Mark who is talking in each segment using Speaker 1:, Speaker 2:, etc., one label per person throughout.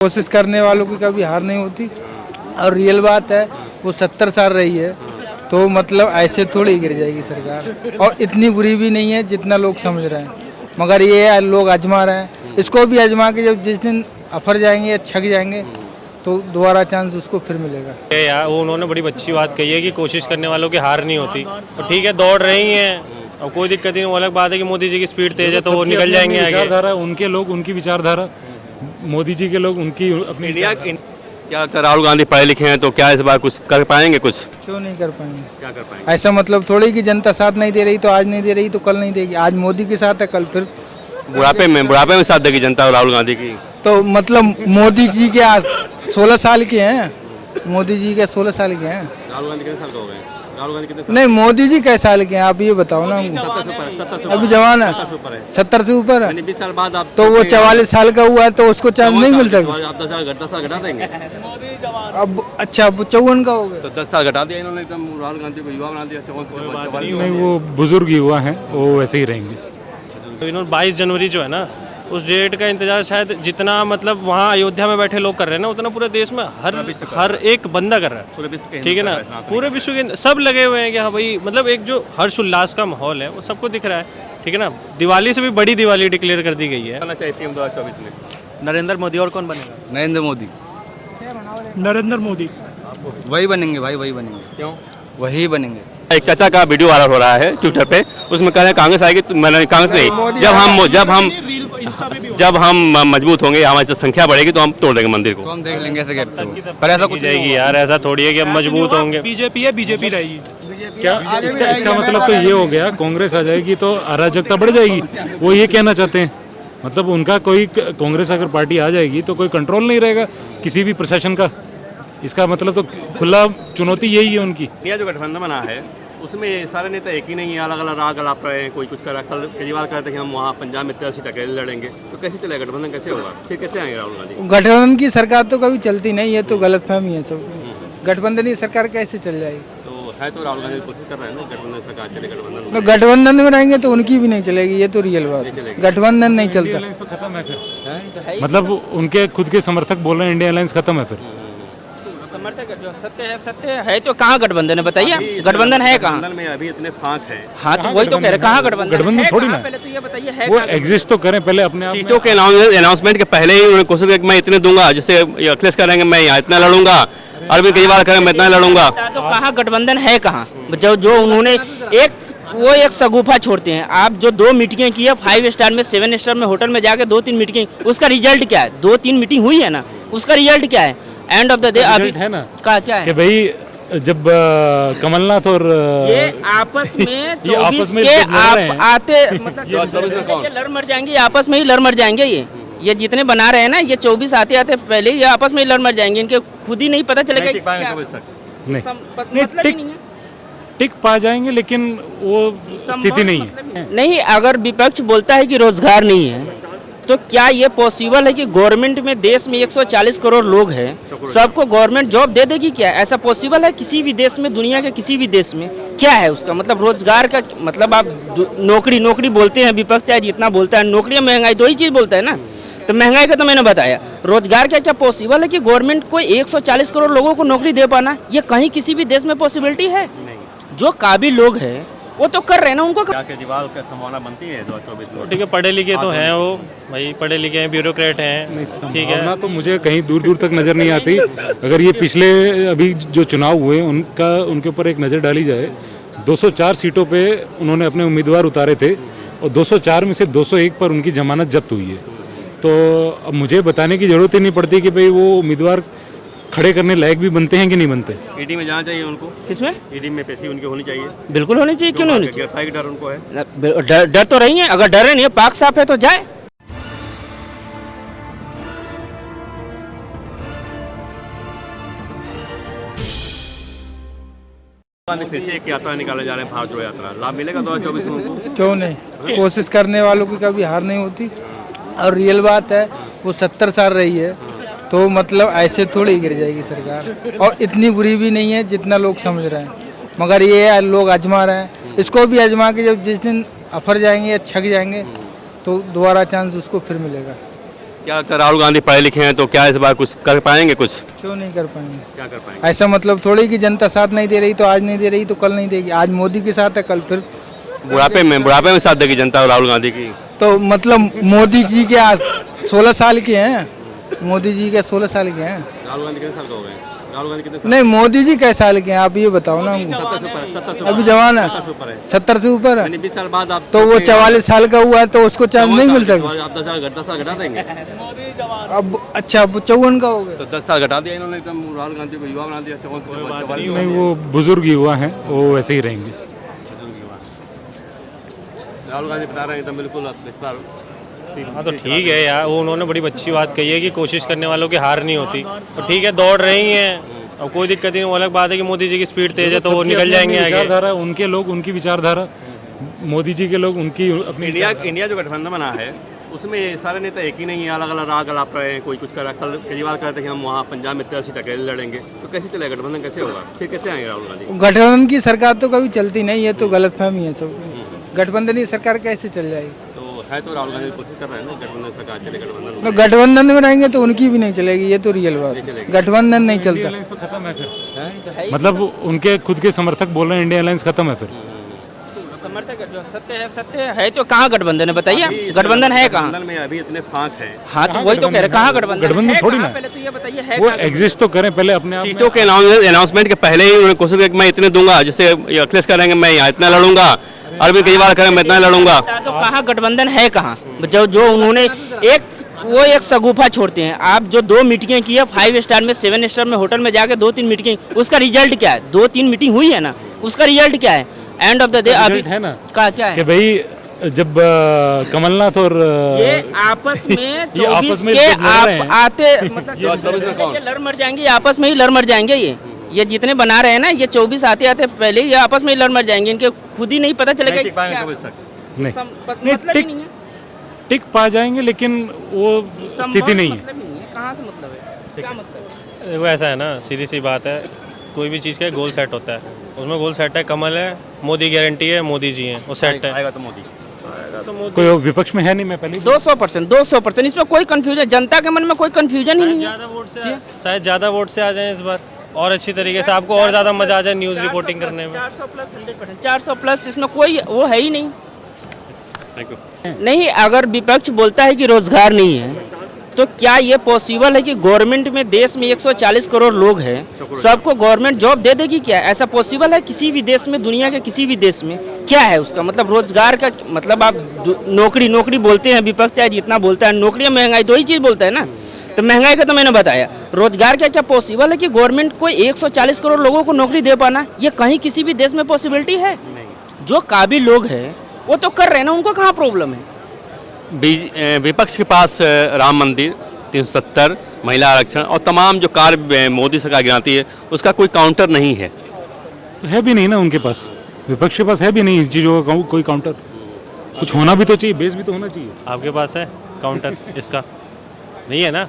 Speaker 1: कोशिश करने वालों की कभी हार नहीं होती। और रियल बात है, वो 70 साल रही है, तो मतलब ऐसे थोड़ी गिर जाएगी सरकार। और इतनी बुरी भी नहीं है जितना लोग समझ रहे हैं, मगर ये है लोग आजमा रहे हैं। इसको भी आजमा के जब जिस दिन अफर जाएंगे या छक जाएंगे तो दोबारा चांस उसको फिर मिलेगा।
Speaker 2: यार वो उन्होंने बड़ी अच्छी बात कही है कि कोशिश करने वालों की हार नहीं होती। तो ठीक है, दौड़ रही हैं और कोई दिक्कत नहीं। वो अलग बात है कि मोदी जी की स्पीड तेज है तो वो निकल जाएंगे आगे।
Speaker 3: विचारधारा उनके लोग, उनकी विचारधारा, मोदी जी के लोग उनकी अपनी
Speaker 4: इंडिया क्या राहुल गांधी पढ़े लिखे हैं तो क्या इस बार कुछ कर पाएंगे? कुछ
Speaker 1: क्यों नहीं कर पाएंगे?
Speaker 4: क्या कर पाएंगे?
Speaker 1: ऐसा मतलब थोड़ी कि जनता साथ नहीं दे रही तो आज नहीं दे रही तो कल नहीं देगी। आज मोदी के साथ है, कल फिर
Speaker 4: बुढ़ापे में साथ देगी जनता राहुल गांधी की।
Speaker 1: तो मतलब मोदी जी के आज 16 साल के हैं, मोदी जी के 16 साल के हैं।
Speaker 4: राहुल गांधी कितने साल का हो गए? राहुल गांधी कितने
Speaker 1: नहीं, मोदी जी कैसे साल के हैं आप ये बताओ ना हमको।
Speaker 4: 70
Speaker 1: अभी जवान है, 70 से ऊपर है,
Speaker 4: 20 साल बाद आप
Speaker 1: तो वो 44 साल का हुआ है तो उसको चांस नहीं मिल सकता।
Speaker 4: आप 10 साल घटा देंगे।
Speaker 1: अब अच्छा, वो 54 का हो गया
Speaker 4: तो 10 साल घटा दिया इन्होंने एकदम, राहुल गांधी को युवा बना दिया।
Speaker 3: नहीं, वो बुजुर्ग युवा हैं, वो वैसे ही रहेंगे।
Speaker 2: तो इन्होंने 22 जनवरी जो है ना, उस डेट का इंतजार शायद जितना मतलब वहाँ अयोध्या में बैठे लोग कर रहे हैं ना, उतना पूरे देश में हर एक बंदा कर रहा है। ठीक है ना, पूरे विश्व के सब लगे हुए हैं कि हाँ भाई, मतलब एक जो हर्ष उल्लास का माहौल है वो सबको दिख रहा है। ठीक है ना, दिवाली से भी बड़ी दिवाली डिक्लेयर कर दी गई है।
Speaker 4: 2024 में
Speaker 5: नरेंद्र मोदी। और कौन बनेगा?
Speaker 6: नरेंद्र मोदी।
Speaker 5: नरेंद्र मोदी
Speaker 6: वही बनेंगे भाई, वही बनेंगे।
Speaker 4: क्यों?
Speaker 6: वही बनेंगे।
Speaker 4: एक चाचा का वीडियो वायरल हो रहा है ट्विटर पे, उसमें कह रहे हैं कांग्रेस आएगी तो मैंने कांग्रेस नहीं, जब हम मजबूत होंगे, हमारी संख्या बढ़ेगी तो हम तोड़ देंगे मंदिर को।
Speaker 6: तो हम देख लेंगे ऐसे कहते हो, पर ऐसा कुछ
Speaker 2: जाएगी यार, ऐसा थोड़ी है कि हम मजबूत होंगे।
Speaker 5: बीजेपी है, बीजेपी रहेगी।
Speaker 3: क्या इसका मतलब तो ये हो गया, कांग्रेस आ जाएगी तो अराजकता बढ़ जाएगी, वो ये कहना चाहते हैं। मतलब उनका कोई, कांग्रेस अगर पार्टी आ जाएगी तो कोई कंट्रोल नहीं रहेगा किसी भी प्रशासन का। इसका मतलब तो खुला चुनौती यही है उनकी।
Speaker 4: इंडिया जो गठबंधन बना है उसमें सारे नेता एक ही नहीं है, अलग अलग राग अलाप रहे हैं। कोई कुछ कर रहा है, कल केजरीवाल कहते हैं कि हम वहाँ पंजाब में 83 सीट अकेले लड़ेंगे, तो कैसे चलेगा गठबंधन? कैसे होगा? फिर कैसे आएंगे राहुल गांधी?
Speaker 1: गठबंधन की सरकार तो कभी चलती नहीं है, तो गलतफहमी है सब। गठबंधन की सरकार कैसे चल जाएगी?
Speaker 4: तो है तो राहुल गांधी कोशिश कर रहे हैं ना गठबंधन सरकार चले। गठबंधन
Speaker 1: तो गठबंधन में रहेंगे तो उनकी भी नहीं चलेगी, ये तो रियल बात है। गठबंधन नहीं चलता।
Speaker 3: खत्म है फिर, मतलब उनके खुद के समर्थक बोल रहे हैं इंडिया अलायंस खत्म है फिर।
Speaker 7: समर्थक जो सत्य है तो कहाँ गठबंधन है बताइए? गठबंधन है कहाँ?
Speaker 4: में अभी इतने फांक है।
Speaker 7: हाँ तो वही तो कह रहे, कहाँ गठबंधन
Speaker 3: थोड़ी ना,
Speaker 7: पहले तो ये बताइए है
Speaker 3: वो एग्जिस्ट तो करें पहले अपने आप।
Speaker 4: सीटों के अनाउंसमेंट के पहले ही उन्होंने कोशिश किया कि मैं इतने दूंगा, जैसे अखिलेश करेंगे मैं यहाँ इतना लड़ूंगा, अरविंद केजरीवाल करेंगे मैं इतना लड़ूंगा।
Speaker 7: तो कहाँ गठबंधन है कहाँ? जो उन्होंने एक सगुफा छोड़ते हैं। आप जो 2 मीटिंगें की है 5 स्टार में, 7 स्टार में, होटल में जाके 2-3 मीटिंग, उसका रिजल्ट क्या है? 2-3 मीटिंग हुई है ना, उसका रिजल्ट क्या है? एंड ऑफ द डे अभी
Speaker 3: है ना
Speaker 7: का क्या है
Speaker 3: कि भाई जब कमलनाथ और
Speaker 7: ये आपस में 24 के आप आते मतलब ये लड़ मर जाएंगे, आपस में ही लड़ मर जाएंगे। ये जितने बना रहे हैं ना, ये 24 आते आते पहले ये आपस में ही लड़ मर जाएंगे। इनके खुद ही नहीं पता चलेगा
Speaker 3: नहीं टिक पा जाएंगे, लेकिन वो स्थिति नहीं है।
Speaker 7: नहीं, अगर विपक्ष बोलता है कि रोजगार नहीं है तो क्या ये पॉसिबल है कि गवर्नमेंट में देश में 140 करोड़ लोग हैं, सबको गवर्नमेंट जॉब दे देगी? क्या ऐसा पॉसिबल है किसी भी देश में? दुनिया के किसी भी देश में क्या है उसका मतलब? रोजगार का मतलब आप नौकरी बोलते हैं, विपक्ष चाहे जितना बोलता है, नौकरी महंगाई दो ही चीज़ बोलता है ना। तो महंगाई का तो मैंने बताया, रोजगार का क्या पॉसिबल है कि गवर्नमेंट को 140 करोड़ लोगों को नौकरी दे पाना? ये कहीं किसी भी देश में पॉसिबिलिटी है? जो काबिल लोग हैं वो तो कर रहे हैं ना, उनको
Speaker 4: केजरीवाल का संभावना बनती है 2024 में।
Speaker 2: ठीक है, पढ़े लिखे तो हैं वो भाई, पढ़े लिखे हैं, ब्यूरोक्रेट हैं। ठीक है,
Speaker 3: तो मुझे कहीं दूर दूर तक नज़र नहीं आती। अगर ये पिछले अभी जो चुनाव हुए उनके ऊपर एक नज़र डाली जाए, 204 सीटों पे उन्होंने अपने उम्मीदवार उतारे थे और 204 में से 201 पर उनकी जमानत जब्त हुई है। तो अब मुझे बताने की ज़रूरत ही नहीं पड़ती कि भाई वो उम्मीदवार खड़े करने लायक भी बनते हैं कि नहीं बनते।
Speaker 4: ईडी में जाना चाहिए उनको।
Speaker 7: किसमें?
Speaker 4: ईडी में पैसे उनकी होनी चाहिए।
Speaker 7: बिल्कुल होनी चाहिए, क्यों नहीं होनी चाहिए?
Speaker 4: गिरफ्तारी का डर उनको है।
Speaker 7: डर तो रही है, अगर डर नहीं है, पाक साफ है तो जाए।
Speaker 4: फिर से एक यात्रा निकाले जा रहे हैं, भारत जोड़ो यात्रा, लाभ मिलेगा 2024 में उनको?
Speaker 1: क्यों नहीं? कोशिश करने वालों की कभी हार नहीं होती। और रियल बात है, वो 70 साल रही है, तो मतलब ऐसे थोड़ी गिर जाएगी सरकार। और इतनी बुरी भी नहीं है जितना लोग समझ रहे हैं, मगर ये है लोग आजमा रहे हैं। इसको भी आजमा के जब जिस दिन अफर जाएंगे या छक जाएंगे तो दोबारा चांस उसको फिर मिलेगा।
Speaker 4: क्या लगता है राहुल गांधी पढ़े लिखे हैं तो क्या इस बार कुछ कर पाएंगे? कुछ
Speaker 1: क्यों नहीं कर पाएंगे?
Speaker 4: क्या कर पाएंगे?
Speaker 1: ऐसा मतलब थोड़ी कि जनता साथ नहीं दे रही तो आज नहीं दे रही तो कल नहीं देगी। आज मोदी के साथ है, कल फिर
Speaker 4: बुढ़ापे में साथ देगी जनता राहुल गांधी की।
Speaker 1: तो मतलब मोदी जी के आज 16 साल के हैं, मोदी जी के 16 साल के हैं।
Speaker 4: राहुल गांधी कितने साल का हो गए? राहुल गांधी कितने साल?
Speaker 1: नहीं, मोदी जी कैसे साल के हैं आप ये बताओ ना हमको।
Speaker 4: 70 से
Speaker 1: अभी जवान है,
Speaker 4: 70 से ऊपर है।
Speaker 1: 70 से ऊपर है,
Speaker 4: यानी 20 साल बाद आप
Speaker 1: तो वो 44 साल का हुआ है तो उसको चांस नहीं मिल सकता।
Speaker 4: आप 10 साल घटा देंगे
Speaker 1: अब अच्छा, अब 54 का हो गया।
Speaker 4: तो 10 साल घटा दिया इन्होंने एकदम राहुल गांधी को, युवा बना दिया। 54
Speaker 3: नहीं, वो बुजुर्ग युवा हैं, वो वैसे ही रहेंगे।
Speaker 4: राहुल गांधी बता रहे हैं एकदम बिल्कुल इस बार।
Speaker 2: हाँ तो ठीक है यार, वो उन्होंने बड़ी अच्छी बात कही है कि कोशिश करने वालों की हार नहीं होती। तो ठीक है, दौड़ रही हैं, अब कोई दिक्कत नहीं। वो अलग बात है कि मोदी जी की स्पीड तेज है तो वो निकल जाएंगे आगे।
Speaker 3: विचारधारा उनके लोग, उनकी विचारधारा, मोदी जी के लोग उनकी अपनी
Speaker 4: इंडिया जो गठबंधन बना है उसमें सारे नेता एक ही नहीं है, अलग अलग राग अलाप रहे हैं। कोई कुछ कर रहा है। कल केजरीवाल कह रहे थे कि हम वहाँ पंजाब में 83 सीट अकेले लड़ेंगे। तो कैसे चलेगा गठबंधन? कैसे होगा? फिर कैसे आएंगे राहुल गांधी?
Speaker 1: गठबंधन की सरकार तो कभी चलती नहीं है, तो गलतफहमी है सबकी। गठबंधन की सरकार कैसे चल जाएगी?
Speaker 4: तो है तो राहुल गांधी कोशिश कर रहे हैं ना गठबंधन सरकार चले। गठबंधन
Speaker 1: तो गठबंधन में रहेंगे तो उनकी भी नहीं चलेगी, ये तो रियल बात है। गठबंधन नहीं चलता।
Speaker 3: तो खत्म है फिर। मतलब उनके खुद के समर्थक बोल रहे हैं इंडिया अलायंस खत्म है फिर।
Speaker 7: समर्थक जो सत्य है तो कहाँ गठबंधन है बताइए? गठबंधन है कहाँ?
Speaker 4: गठबंधन में अभी इतने फांक है।
Speaker 7: हाँ तो वही तो कह रहे, कहाँ गठबंधन?
Speaker 3: गठबंधन थोड़ी ना,
Speaker 7: पहले तो ये बताइए है
Speaker 3: वो
Speaker 7: कहाँ?
Speaker 3: एग्जिस्ट तो करें पहले अपने आप में।
Speaker 4: सीटों के अनाउंसमेंट के पहले ही उन्होंने कोशिश की कि मैं इतने दूंगा, जैसे अखिलेश करेंगे मैं यहाँ इतना लड़ूंगा, अरविंद केजरीवाल करेंगे मैं इतना लड़ूंगा।
Speaker 7: तो कहाँ गठबंधन है कहाँ? जो उन्होंने एक शगुफा छोड़ते हैं। आप जो 2 मीटिंगें की है 5 स्टार में, 7 स्टार में, होटल में जाके 2-3 मीटिंग, उसका रिजल्ट क्या है? 2-3 मीटिंग हुई है ना, उसका रिजल्ट क्या है? एंड ऑफ द डे अभी
Speaker 3: है ना
Speaker 7: क्या है
Speaker 3: कि भाई जब कमलनाथ और
Speaker 7: ये आपस में 24
Speaker 3: में
Speaker 7: के
Speaker 3: जब लड़ रहे हैं।
Speaker 7: आते मतलब ये लड़ मर जाएंगे, आपस में ही लड़ मर जाएंगे। ये जितने बना रहे हैं ना, ये 24 आते आते पहले ये आपस में ही लड़ मर जाएंगे। इनके खुद ही नहीं पता चलेगा
Speaker 4: टिक पाएंगे
Speaker 7: क्या-
Speaker 4: 24 तक।
Speaker 3: नहीं,
Speaker 7: मतलब ही नहीं है।
Speaker 3: टिक पा जाएंगे लेकिन वो स्थिति नहीं है।
Speaker 7: मतलब ही नहीं है। कहाँ से मतलब है? क्या मतलब है?
Speaker 2: देखो ऐसा है ना, सीधी सी बात है, कोई भी चीज़ का गोल सेट होता है। उसमें गोल सेट है, कमल है, मोदी गारंटी है, मोदी जी हैं, वो सेट है।
Speaker 4: आएगा तो मोदी।
Speaker 2: आएगा तो मोदी।
Speaker 3: कोई विपक्ष में है नहीं, मैं पहले ही
Speaker 7: 200%, इसमें कोई कंफ्यूजन, जनता के मन में कोई कंफ्यूजन ही नहीं है।
Speaker 2: शायद ज़्यादा वोट से आ जाए इस बार, और अच्छी तरीके से आपको और ज़्यादा मजा आ जाए न्यूज़ रिपोर्टिंग करने में।
Speaker 7: 400 प्लस 100%, 400 प्लस, इसमें कोई वो है ही नहीं।
Speaker 4: Thank you.
Speaker 7: नहीं, अगर विपक्ष बोलता है कि रोजगार नहीं है तो क्या ये पॉसिबल है कि गवर्नमेंट में देश में 140 करोड़ लोग हैं, सबको गवर्नमेंट जॉब दे देगी? क्या ऐसा पॉसिबल है किसी भी देश में, दुनिया के किसी भी देश में? क्या है उसका मतलब? रोजगार का मतलब आप नौकरी बोलते हैं, विपक्ष चाहे जितना बोलता है, नौकरी महंगाई दो ही चीज़ बोलता है ना। तो महंगाई का तो मैंने बताया, रोजगार का क्या पॉसिबल है कि गवर्नमेंट को 140 करोड़ लोगों को नौकरी दे पाना? ये कहीं किसी भी देश में पॉसिबिलिटी है? जो काबिल लोग हैं वो तो कर रहे हैं ना, उनको कहाँ प्रॉब्लम है?
Speaker 4: विपक्ष के पास राम मंदिर, 370, महिला आरक्षण और तमाम जो कार्य मोदी सरकार गिनाती है उसका कोई काउंटर नहीं है।
Speaker 3: तो है भी नहीं ना उनके पास, विपक्ष के पास है भी नहीं इस चीज़ों का कोई काउंटर। कुछ होना भी तो चाहिए, बेस भी तो होना चाहिए।
Speaker 2: आपके पास है काउंटर इसका? नहीं है ना।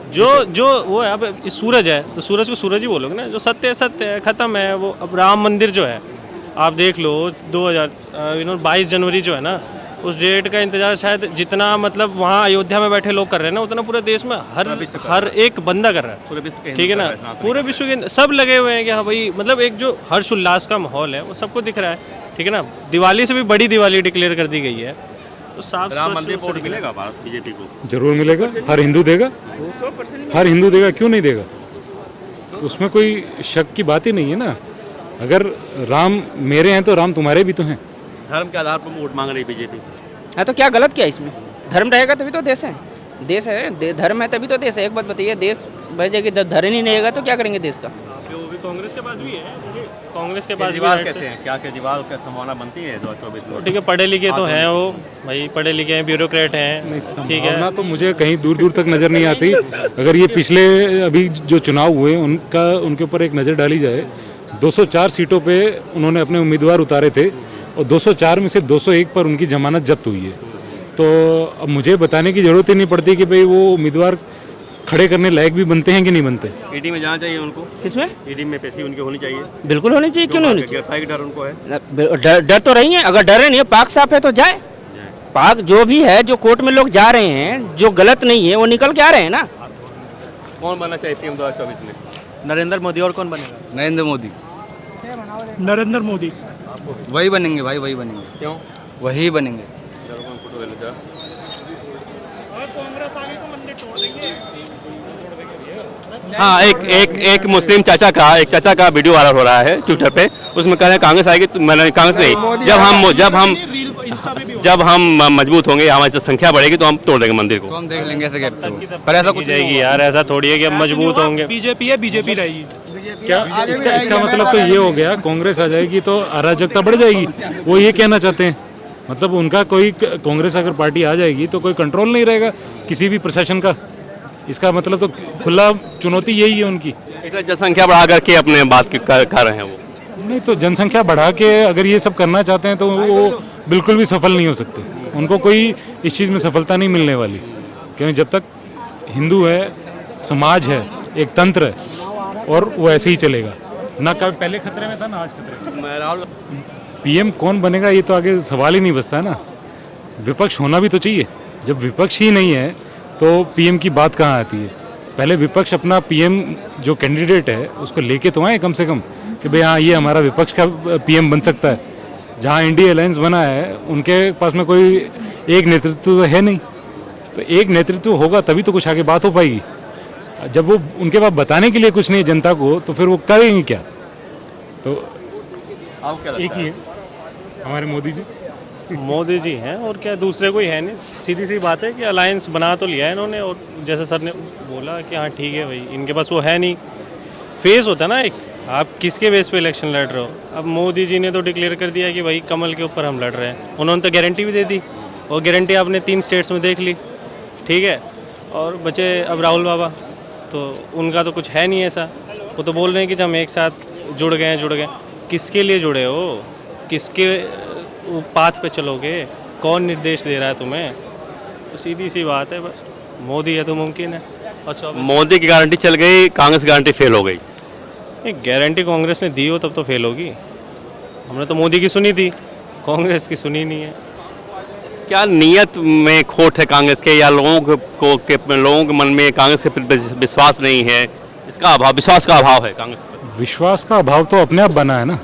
Speaker 2: जो वो है, अब सूरज है तो सूरज को सूरज ही बोलोगे ना। जो सत्य है सत्य है, खत्म है वो। अब राम मंदिर जो है आप देख लो, 22 जनवरी जो है ना, उस डेट का इंतजार शायद जितना मतलब वहाँ अयोध्या में बैठे लोग कर रहे हैं ना, उतना पूरे देश में हर एक बंदा कर रहा है। ठीक है ना, पूरे विश्व के सब लगे हुए हैं कि हाँ भाई, मतलब एक जो हर्ष उल्लास का माहौल है वो सबको दिख रहा है। ठीक है ना, दिवाली से भी बड़ी दिवाली डिक्लेयर कर दी गई है। तो साफ
Speaker 4: राम मंदिर वोट मिलेगा भारत बीजेपी को?
Speaker 3: जरूर मिलेगा, हर हिंदू देगा,
Speaker 7: 200%
Speaker 3: हर हिंदू देगा, क्यों नहीं देगा? उसमें कोई शक की बात ही नहीं है ना। अगर राम मेरे हैं तो राम तुम्हारे भी तो हैं।
Speaker 4: धर्म के आधार पर वोट मांग रही बीजेपी।
Speaker 7: हाँ तो क्या गलत क्या है इसमें? धर्म रहेगा तभी तो देश है। देश है, धर्म है तभी तो देश है। एक बात बताइए, देश बचेगी, धर्म ही नहीं रहेगा तो क्या करेंगे देश का?
Speaker 2: जो भी कांग्रेस के पास भी है, कांग्रेस के पास भी
Speaker 4: केजरीवाल
Speaker 2: right
Speaker 4: कैसे
Speaker 2: से-
Speaker 4: हैं? क्या केजरीवाल का संभावना बनती है 2024 में?
Speaker 2: ठीक है, पढ़े लिखे तो हैं वो भाई, पढ़े लिखे हैं, ब्यूरोक्रेट हैं। ठीक है,
Speaker 3: संभावना तो मुझे कहीं दूर दूर तक नज़र नहीं आती। अगर ये पिछले अभी जो चुनाव हुए उनके ऊपर एक नज़र डाली जाए, 204 सीटों पे उन्होंने अपने उम्मीदवार उतारे थे और 204 में से 201 पर उनकी जमानत जब्त हुई है। तो अब मुझे बताने की ज़रूरत ही नहीं पड़ती कि भाई वो उम्मीदवार खड़े करने लायक भी बनते हैं कि नहीं बनते।
Speaker 4: ईडी में जाना चाहिए उनको।
Speaker 7: किसमें?
Speaker 4: ईडी में पैसे उनकी होनी चाहिए।
Speaker 7: बिल्कुल होनी चाहिए, क्यों नहीं होनी
Speaker 4: गिरफ्तारी का डर उनको है।
Speaker 7: चाहिए? डर तो रही है, अगर डर नहीं है, पाक साफ है तो जाए। पाक जो भी है, जो कोर्ट में लोग जा रहे हैं, जो गलत नहीं है वो निकल के आ रहे हैं ना।
Speaker 4: कौन बनना चाहिए पीएम 2024 में?
Speaker 5: नरेंद्र मोदी। और कौन बनेगा?
Speaker 6: नरेंद्र मोदी।
Speaker 5: नरेंद्र मोदी।
Speaker 6: वही बनेंगे भाई, वही बनेंगे।
Speaker 4: क्यों?
Speaker 6: वही बनेंगे।
Speaker 4: चलो कौन फोटो ले लो जरा। हाँ, एक मुस्लिम चाचा का वीडियो वायरल हो रहा है ट्विटर पे। उसमें कह रहे हैं कांग्रेस आएगी तो मैंने कांग्रेस नहीं, जब हम मजबूत होंगे, हमारी संख्या बढ़ेगी तो हम तोड़ देंगे मंदिर को।
Speaker 6: तो हम देख लेंगे ऐसे कहते हो, पर ऐसा कुछ
Speaker 2: जाएगी यार, ऐसा थोड़ी है कि हम मजबूत होंगे।
Speaker 5: बीजेपी है, बीजेपी रहेगी।
Speaker 3: क्या इसका मतलब तो ये हो गया, कांग्रेस आ जाएगी तो अराजकता बढ़ जाएगी, वो ये कहना चाहते हैं। मतलब उनका कोई, कांग्रेस अगर पार्टी आ जाएगी तो कोई कंट्रोल नहीं रहेगा किसी भी प्रशासन का। इसका मतलब तो खुला चुनौती यही है उनकी।
Speaker 4: इतना जनसंख्या बढ़ा करके अपने बात कर रहे हैं वो।
Speaker 3: नहीं तो जनसंख्या बढ़ा के अगर ये सब करना चाहते हैं तो वो बिल्कुल भी सफल नहीं हो सकते। उनको कोई इस चीज़ में सफलता नहीं मिलने वाली, क्योंकि जब तक हिंदू है, समाज है, एक तंत्र है, और वो ऐसे ही चलेगा ना। कभी पहले खतरे में था ना आज खतरे में। पीएम कौन बनेगा ये तो आगे सवाल ही नहीं बचता ना। विपक्ष होना भी तो चाहिए। जब विपक्ष ही नहीं है तो पीएम की बात कहाँ आती है? पहले विपक्ष अपना पीएम जो कैंडिडेट है उसको लेके तो आए कम से कम, कि भाई हाँ ये हमारा विपक्ष का पीएम बन सकता है। जहाँ इंडिया अलायंस बना है उनके पास में कोई एक नेतृत्व तो है नहीं, तो एक नेतृत्व होगा तभी तो कुछ आगे बात हो पाएगी। जब वो उनके पास बताने के लिए कुछ नहीं है जनता को, तो फिर वो करेंगे क्या? तो एक ही है हमारे मोदी जी
Speaker 2: हैं, और क्या दूसरे कोई है नहीं। सीधी सी बात है कि अलायंस बना तो लिया है इन्होंने, और जैसे सर ने बोला कि हाँ ठीक है भाई, इनके पास वो है नहीं। फेस होता ना एक, आप किसके बेस पे इलेक्शन लड़ रहे हो। अब मोदी जी ने तो डिक्लेयर कर दिया कि भाई कमल के ऊपर हम लड़ रहे हैं। उन्होंने तो गारंटी भी दे दी, और गारंटी आपने 3 स्टेट्स में देख ली, ठीक है। और बचे अब राहुल बाबा, तो उनका तो कुछ है नहीं ऐसा। वो तो बोल रहे हैं कि हम एक साथ जुड़ गए। किसके लिए जुड़े हो? किसके पाथ पे चलोगे? कौन निर्देश दे रहा है तुम्हें? तो सीधी सी बात है, बस मोदी है तो मुमकिन है। अच्छा,
Speaker 4: मोदी की गारंटी चल गई, कांग्रेस की गारंटी फेल हो गई।
Speaker 2: एक गारंटी कांग्रेस ने दी हो तब तो फेल होगी। हमने तो मोदी की सुनी थी, कांग्रेस की सुनी नहीं है।
Speaker 4: क्या नीयत में खोट है कांग्रेस के, या लोगों के मन में कांग्रेस के प्रति विश्वास नहीं है? इसका अभाव, विश्वास का अभाव है कांग्रेस पर।
Speaker 3: विश्वास का अभाव तो अपने आप बना है ना,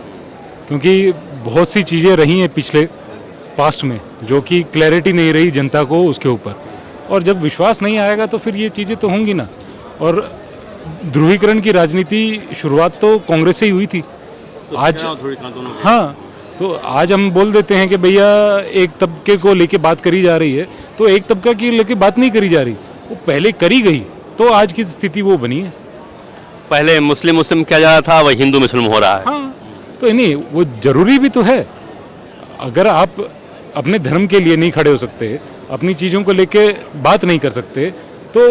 Speaker 3: क्योंकि बहुत सी चीज़ें रही हैं पिछले पास्ट में जो कि क्लैरिटी नहीं रही जनता को उसके ऊपर, और जब विश्वास नहीं आएगा तो फिर ये चीज़ें तो होंगी ना। और ध्रुवीकरण की राजनीति शुरुआत तो कांग्रेस से ही हुई थी। आज हाँ, तो आज हम बोल देते हैं कि भैया एक तबके को लेके बात करी जा रही है, तो एक तबका की लेके बात नहीं करी जा रही, वो पहले करी गई तो आज की स्थिति वो बनी है।
Speaker 4: पहले मुस्लिम किया जा रहा था, वही हिंदू मुस्लिम हो रहा है।
Speaker 3: हाँ, तो नहीं, वो जरूरी भी तो है। अगर आप अपने धर्म के लिए नहीं खड़े हो सकते, अपनी चीज़ों को लेके बात नहीं कर सकते, तो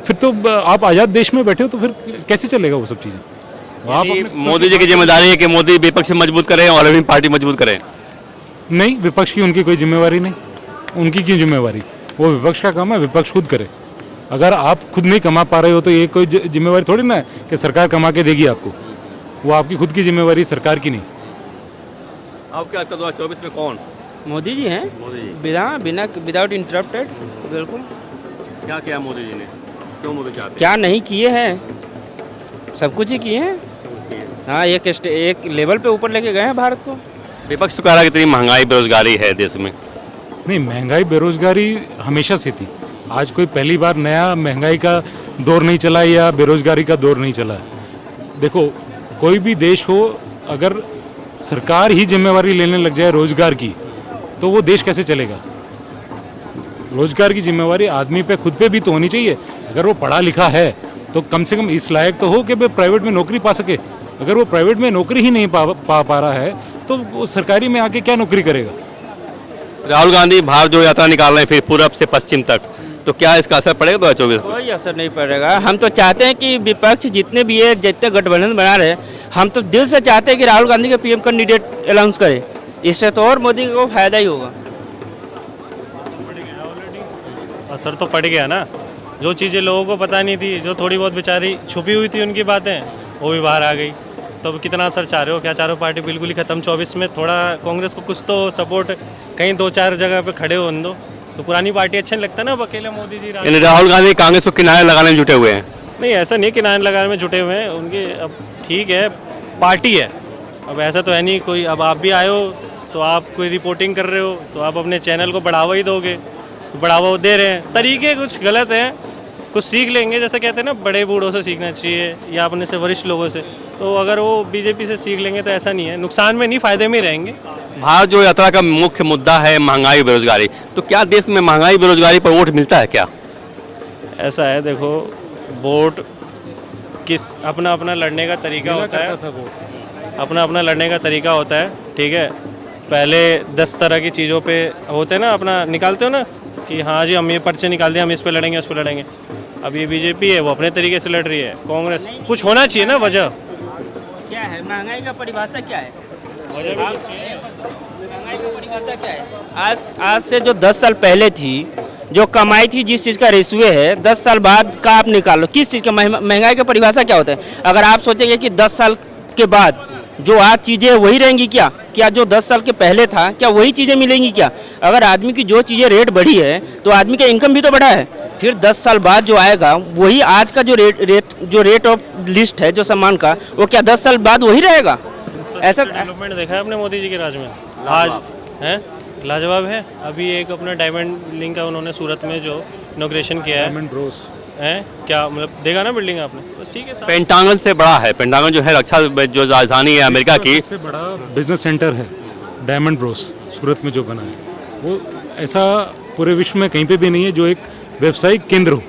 Speaker 3: फिर तो आप आज़ाद देश में बैठे हो, तो फिर कैसे चलेगा वो सब चीज़ें? आप
Speaker 4: मोदी जी की जिम्मेदारी है कि मोदी विपक्ष मजबूत करें और अभी पार्टी मजबूत करें।
Speaker 3: नहीं, विपक्ष की उनकी कोई जिम्मेवारी नहीं। उनकी क्यों जिम्मेवारी? वो विपक्ष का काम है, विपक्ष खुद करे। अगर आप खुद नहीं कमा पा रहे हो तो ये कोई जिम्मेवारी थोड़ी ना है कि सरकार कमा के देगी आपको। वो आपकी खुद की जिम्मेवारी, सरकार की नहीं।
Speaker 4: आप क्या 2024 में कौन?
Speaker 7: मोदी जी हैं,
Speaker 4: मोदी जी।
Speaker 7: बिना विदाउट इंटरप्टेड। बिल्कुल।
Speaker 4: क्या किया मोदी जी ने? क्यों मोदी चाहते हैं?
Speaker 7: क्या नहीं किए हैं? सब कुछ ही किए हैं। हाँ, एक लेवल पे ऊपर लेके गए हैं भारत को।
Speaker 4: विपक्ष तो कह रहा है कि इतनी महंगाई बेरोजगारी है देश में।
Speaker 3: नहीं, महंगाई बेरोजगारी हमेशा से थी। आज कोई पहली बार नया महंगाई का दौर नहीं चला या बेरोजगारी का दौर नहीं चला। देखो, कोई भी देश हो, अगर सरकार ही जिम्मेवारी लेने लग जाए रोजगार की, तो वो देश कैसे चलेगा? रोजगार की जिम्मेवारी आदमी पे खुद पे भी तो होनी चाहिए। अगर वो पढ़ा लिखा है तो कम से कम इस लायक तो हो कि वो प्राइवेट में नौकरी पा सके। अगर वो प्राइवेट में नौकरी ही नहीं पा रहा है तो वो सरकारी में आके क्या नौकरी करेगा?
Speaker 4: राहुल गांधी भारत जोड़ो यात्रा निकाल रहे हैं, फिर पूरब से पश्चिम तक, तो क्या इसका असर पड़ेगा 2024?
Speaker 7: कोई असर नहीं पड़ेगा। हम तो चाहते हैं कि विपक्ष जितने भी है, जितने गठबंधन बना रहे हैं, हम तो दिल से चाहते हैं कि राहुल गांधी के पीएम कैंडिडेट अनाउंस करे। इससे तो और मोदी को फायदा ही होगा।
Speaker 2: असर तो पड़ गया ना। जो चीज़ें लोगों को पता नहीं थी, जो थोड़ी बहुत बेचारी छुपी हुई थी उनकी बातें, वो भी बाहर आ गई। तो अब कितना असर चाह रहे हो? क्या चारों पार्टी बिल्कुल ही खत्म? 24 में थोड़ा कांग्रेस को कुछ तो सपोर्ट कहीं 2-4 जगह पे खड़े हो दो, तो पुरानी पार्टी अच्छा नहीं लगता ना। अब अकेले मोदी जी
Speaker 4: यानी राहुल गांधी कांग्रेस को किनारे लगाने में जुटे हुए हैं।
Speaker 2: नहीं, ऐसा नहीं कि नारायण लगाने में जुटे हुए हैं उनके। अब ठीक है, पार्टी है, अब ऐसा तो है नहीं कोई। अब आप भी आए हो तो आप कोई रिपोर्टिंग कर रहे हो तो आप अपने चैनल को बढ़ावा ही दोगे, बढ़ावा दे रहे हैं। तरीके कुछ गलत हैं, कुछ सीख लेंगे, जैसे कहते हैं ना बड़े बूढ़ों से सीखना चाहिए या अपने से वरिष्ठ लोगों से। तो अगर वो बीजेपी से सीख लेंगे तो ऐसा नहीं है, नुकसान में नहीं, फायदे में ही रहेंगे।
Speaker 4: भारत जो यात्रा का मुख्य मुद्दा है महंगाई बेरोजगारी, तो क्या देश में महंगाई बेरोजगारी पर वोट मिलता है क्या?
Speaker 2: ऐसा है, देखो वोट किस अपना अपना लड़ने का तरीका होता है, अपना अपना लड़ने का तरीका होता है, ठीक है। पहले 10 तरह की चीज़ों पे होते हैं ना, अपना निकालते हो ना कि हाँ जी हम ये पर्चे निकाल दिए, हम इस पे लड़ेंगे, उस पे लड़ेंगे। अब ये बीजेपी है, वो अपने तरीके से लड़ रही है। कांग्रेस, कुछ होना चाहिए ना वजह।
Speaker 7: क्या है महंगाई का परिभाषा क्या है? महंगाई का परिभाषा क्या है? आज से जो 10 साल पहले थी, जो कमाई थी, जिस चीज़ का रेशुए है, 10 साल बाद का आप निकालो, किस चीज़ का महंगाई का परिभाषा क्या होता है? अगर आप सोचेंगे कि 10 साल के बाद जो आज चीज़ें वही रहेंगी क्या? क्या जो 10 साल के पहले था क्या वही चीज़ें मिलेंगी क्या? अगर आदमी की जो चीज़ें रेट बढ़ी है तो आदमी का इनकम भी तो बढ़ा है। फिर 10 साल बाद जो आएगा वही आज का जो रेट ऑफ लिस्ट है जो सामान का, वो क्या 10 साल बाद वही रहेगा? ऐसा
Speaker 2: डेवलपमेंट देखा है आपने मोदी जी के राज में? आज है लाजवाब है। अभी एक अपना डायमंड लिंक का उन्होंने सूरत में जो इनॉग्रेशन किया है, क्या मतलब देखा ना बिल्डिंग आपने? बस ठीक है।
Speaker 4: पेंटागन से बड़ा है, पेंटागन जो है रक्षा जो राजधानी है अमेरिका की,
Speaker 3: सबसे बड़ा बिजनेस सेंटर है डायमंड ब्रोस सूरत में जो बना है, वो ऐसा पूरे विश्व में कहीं पे भी नहीं है जो एक व्यवसायिक केंद्र हो,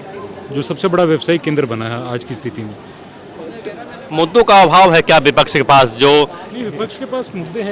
Speaker 3: जो सबसे बड़ा व्यवसायिक केंद्र बना है आज की स्थिति में।
Speaker 4: मुद्दों का अभाव है क्या विपक्ष के पास? जो
Speaker 3: विपक्ष के पास मुद्दे हैं।